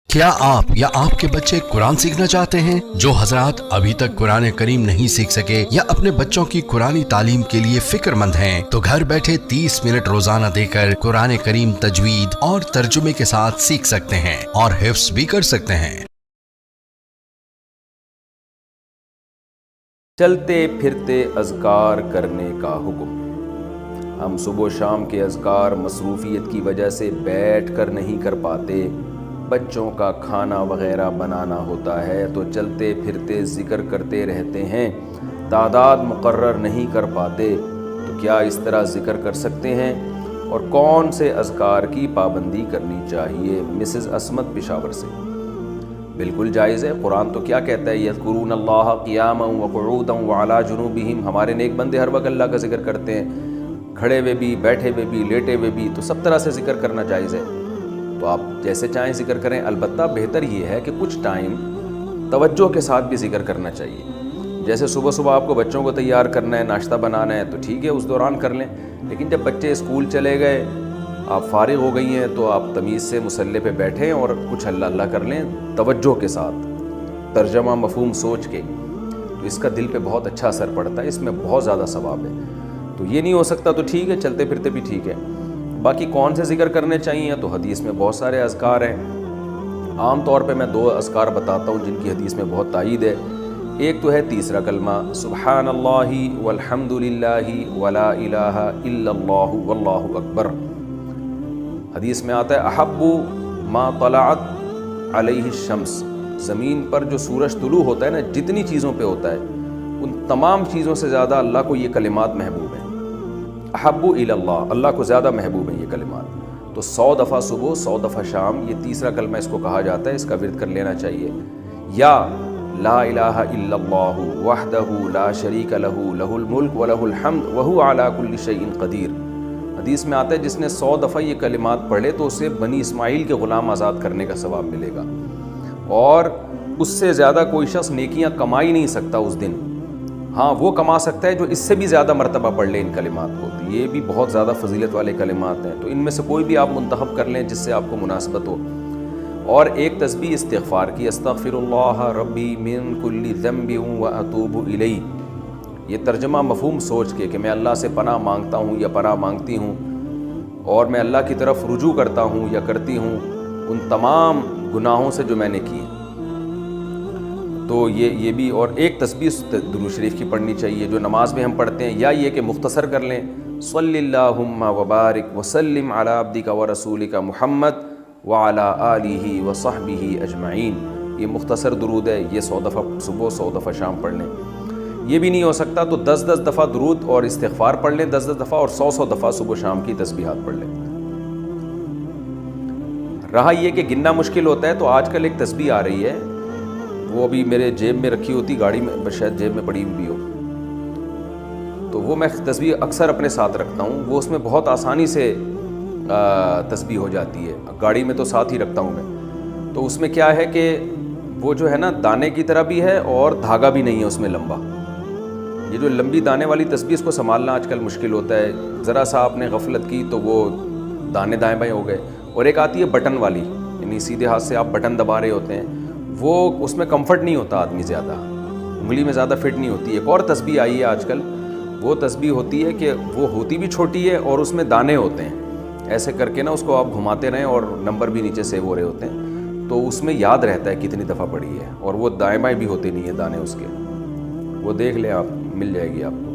کیا آپ یا آپ کے بچے قرآن سیکھنا چاہتے ہیں؟ جو حضرات ابھی تک قرآن کریم نہیں سیکھ سکے یا اپنے بچوں کی قرآنی تعلیم کے لیے فکر مند ہیں تو گھر بیٹھے 30 منٹ روزانہ دے کر قرآن کریم تجوید اور ترجمے کے ساتھ سیکھ سکتے ہیں اور حفظ بھی کر سکتے ہیں۔ چلتے پھرتے اذکار کرنے کا حکم۔ ہم صبح و شام کے اذکار مصروفیت کی وجہ سے بیٹھ کر نہیں کر پاتے، بچوں کا کھانا وغیرہ بنانا ہوتا ہے تو چلتے پھرتے ذکر کرتے رہتے ہیں، تعداد مقرر نہیں کر پاتے، تو کیا اس طرح ذکر کر سکتے ہیں؟ اور کون سے اذکار کی پابندی کرنی چاہیے؟ مسز عصمت پشاور سے۔ بالکل جائز ہے۔ قرآن تو کیا کہتا ہے؟ یذکرون اللہ قیاما وقعودا وعلی جنوبہم۔ ہمارے نیک بندے ہر وقت اللہ کا ذکر کرتے ہیں، کھڑے ہوئے بھی، بیٹھے ہوئے بھی، لیٹے ہوئے بھی، تو سب طرح سے ذکر کرنا جائز ہے۔ تو آپ جیسے چاہیں ذکر کریں، البتہ بہتر یہ ہے کہ کچھ ٹائم توجہ کے ساتھ بھی ذکر کرنا چاہیے۔ جیسے صبح صبح آپ کو بچوں کو تیار کرنا ہے، ناشتہ بنانا ہے، تو ٹھیک ہے اس دوران کر لیں، لیکن جب بچے اسکول چلے گئے، آپ فارغ ہو گئی ہیں، تو آپ تمیز سے مصلی پہ بیٹھیں اور کچھ اللہ اللہ کر لیں توجہ کے ساتھ، ترجمہ مفہوم سوچ کے، تو اس کا دل پہ بہت اچھا اثر پڑتا ہے، اس میں بہت زیادہ ثواب ہے۔ تو یہ نہیں ہو سکتا تو ٹھیک ہے، چلتے پھرتے بھی ٹھیک ہے۔ باقی کون سے ذکر کرنے چاہیے تو حدیث میں بہت سارے اذکار ہیں۔ عام طور پہ میں 2 اذکار بتاتا ہوں جن کی حدیث میں بہت تائید ہے۔ ایک تو ہے تیسرا کلمہ سبحان اللہ والحمد للہ ولا الہ الا اللہ واللہ اکبر۔ حدیث میں آتا ہے احب ما طلعت علیہ الشمس، زمین پر جو سورج طلوع ہوتا ہے نا، جتنی چیزوں پہ ہوتا ہے ان تمام چیزوں سے زیادہ اللہ کو یہ کلمات محبوب ہیں۔ احب الی اللہ، اللہ کو زیادہ محبوب ہیں یہ کلمات۔ تو 100 دفعہ صبح، 100 دفعہ شام، یہ تیسرا کلمہ اس کو کہا جاتا ہے، اس کا ورد کر لینا چاہیے۔ یا لا الہ الا اللہ وحدہ لا شریک لہ لہ الملک ولہ الحمد وہو علی کل شیء قدیر۔ حدیث میں آتا ہے جس نے 100 دفعہ یہ کلمات پڑھے تو اسے بنی اسماعیل کے غلام آزاد کرنے کا ثواب ملے گا، اور اس سے زیادہ کوئی شخص نیکیاں کما ہی نہیں سکتا اس دن۔ ہاں وہ کما سکتا ہے جو اس سے بھی زیادہ مرتبہ پڑھ لے ان کلمات کو، تو یہ بھی بہت زیادہ فضیلت والے کلمات ہیں، تو ان میں سے کوئی بھی آپ منتخب کر لیں جس سے آپ کو مناسبت ہو۔ اور ایک تسبیح استغفار کی، استغفر اللہ ربی من کل ذنب واتوب الیہ۔ یہ ترجمہ مفہوم سوچ کے کہ میں اللہ سے پناہ مانگتا ہوں یا پناہ مانگتی ہوں، اور میں اللہ کی طرف رجوع کرتا ہوں یا کرتی ہوں ان تمام گناہوں سے جو میں نے کیے۔ تو یہ بھی، اور ایک تسبیح درود شریف کی پڑھنی چاہیے جو نماز میں ہم پڑھتے ہیں، یا یہ کہ مختصر کر لیں صلی اللہم وبارک وسلم علی عبدک ورسولک محمد وعلی آلہ وصحبہ اجمعین۔ یہ مختصر درود ہے، یہ 100 دفعہ صبح، 100 دفعہ شام پڑھ لیں۔ یہ بھی نہیں ہو سکتا تو 10 دفعہ درود اور استغفار پڑھ لیں، 10 دفعہ، اور 100 دفعہ صبح شام کی تسبیحات پڑھ لیں۔ رہا یہ کہ گننا مشکل ہوتا ہے تو آج کل ایک تسبیح آ رہی ہے، وہ ابھی میرے جیب میں رکھی ہوتی، گاڑی میں شاید جیب میں پڑی ہوئی بھی ہو، تو وہ میں تسبیح اکثر اپنے ساتھ رکھتا ہوں، وہ اس میں بہت آسانی سے تسبیح ہو جاتی ہے، گاڑی میں تو ساتھ ہی رکھتا ہوں میں۔ تو اس میں کیا ہے کہ وہ جو ہے نا دانے کی طرح بھی ہے اور دھاگا بھی نہیں ہے اس میں لمبا۔ یہ جو لمبی دانے والی تسبیح اس کو سنبھالنا آج کل مشکل ہوتا ہے، ذرا سا آپ نے غفلت کی تو وہ دانے دائیں بائیں ہو گئے۔ اور ایک آتی ہے بٹن والی، یعنی سیدھے ہاتھ سے آپ بٹن دبا رہے ہوتے ہیں، وہ اس میں کمفرٹ نہیں ہوتا آدمی، زیادہ انگلی میں زیادہ فٹ نہیں ہوتی۔ ایک اور تسبیح آئی ہے آج کل، وہ تسبیح ہوتی ہے کہ وہ ہوتی بھی چھوٹی ہے اور اس میں دانے ہوتے ہیں، ایسے کر کے نا اس کو آپ گھماتے رہیں اور نمبر بھی نیچے سیو ہو رہے ہوتے ہیں، تو اس میں یاد رہتا ہے کتنی دفعہ پڑھی ہے، اور وہ دائیں بائیں بھی ہوتے نہیں ہیں دانے اس کے۔ وہ دیکھ لیں آپ، مل جائے گی آپ کو۔